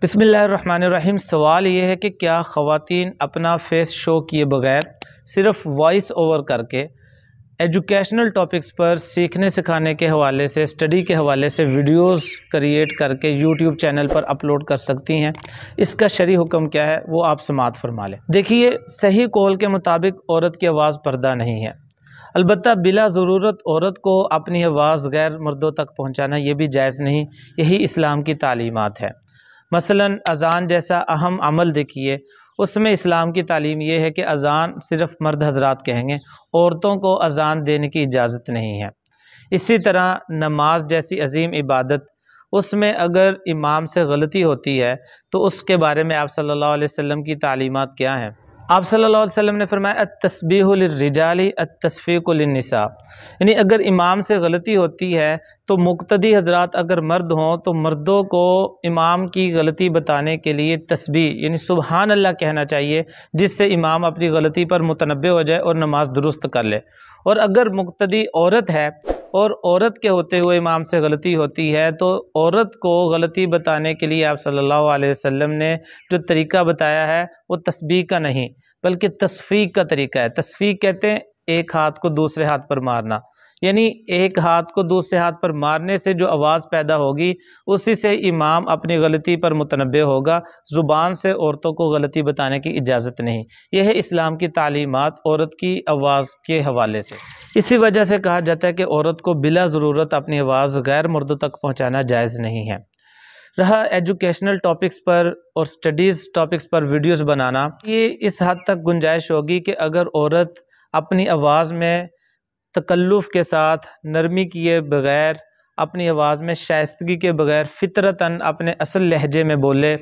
बिस्मिल्लाहिर्रहमानिर्रहीम। सवाल ये है कि क्या ख़वातीन अपना फेस शो किए बगैर सिर्फ वॉइस ओवर करके एजुकेशनल टॉपिक्स पर सीखने सिखाने के हवाले से, स्टडी के हवाले से वीडियोस क्रिएट करके यूट्यूब चैनल पर अपलोड कर सकती हैं? इसका शरई हुक्म क्या है वो आप समाअत फरमा लें। देखिए, सही कौल के मुताबिक औरत की आवाज़ पर्दा नहीं है। अलबत्ता बिला ज़रूरत औरत को अपनी आवाज़ गैर मर्दों तक पहुँचाना ये भी जायज़ नहीं। यही इस्लाम की तालीमात है। मसलन अज़ान जैसा अहम अमल देखिए, उसमें इस्लाम की तालीम ये है कि अज़ान सिर्फ़ मर्द हज़रात कहेंगे, औरतों को अज़ान देने की इजाज़त नहीं है। इसी तरह नमाज जैसी अजीम इबादत, उसमें अगर इमाम से गलती होती है तो उसके बारे में आप सल्लल्लाहु अलैहि वसल्लम की तालीमात क्या हैं? आप सल्लल्लाहु अलैहि वसल्लम ने फरमाया अत-तस्बीहु लिर्रिजाली अत-तस्फ़ीक़ु लिन्निसा, यानी अगर इमाम से गलती होती है तो मुक़्तदी हज़रात अगर मर्द हों तो मर्दों को इमाम की गलती बताने के लिए तस्बीह यानी सुबहान अल्लाह कहना चाहिए, जिससे इमाम अपनी गलती पर मुतनब्बे हो जाए और नमाज दुरुस्त कर ले। और अगर मुक़्तदी औरत है और औरत के होते हुए इमाम से गलती होती है तो औरत को गलती बताने के लिए आप सल्लल्लाहु अलैहि वसल्लम ने जो तरीका बताया है वो तस्बीह का नहीं बल्कि तस्फ़ीक़ का तरीका है। तस्फ़ीक़ कहते हैं एक हाथ को दूसरे हाथ पर मारना, यानी एक हाथ को दूसरे हाथ पर मारने से जो आवाज़ पैदा होगी उसी से इमाम अपनी गलती पर मुतनब्बे होगा। ज़ुबान से औरतों को गलती बताने की इजाज़त नहीं। यह है इस्लाम की तालीमात औरत की आवाज़ के हवाले से। इसी वजह से कहा जाता है कि औरत को बिला ज़रूरत अपनी आवाज़ गैर मर्दों तक पहुँचाना जायज़ नहीं है। रहा एजुकेशनल टॉपिक्स पर और स्टडीज़ टॉपिक्स पर वीडियोज़ बनाना, ये इस हद तक गुंजाइश होगी कि अगर औरत अपनी आवाज़ में तकल्लुफ़ के साथ, नरमी किए बग़ैर, अपनी आवाज़ में शाइस्तगी के बग़ैर फ़ितरतन अपने असल लहजे में बोले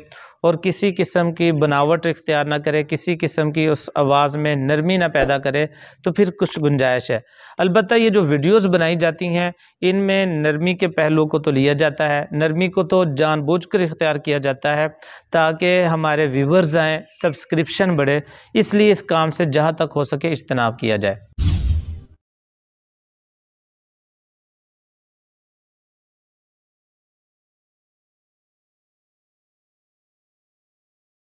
और किसी किस्म की बनावट इख्तियार ना करे, किसी किस्म की उस आवाज़ में नरमी ना पैदा करे, तो फिर कुछ गुंजाइश है। अलबत्ता ये जो वीडियोज़ बनाई जाती हैं इनमें नरमी के पहलू को तो लिया जाता है, नरमी को तो जानबूझकर इख्तियार किया जाता है ताकि हमारे व्यूवर्स आएँ, सब्सक्रिप्शन बढ़े, इसलिए इस काम से जहाँ तक हो सके इज्तनाब किया जाए।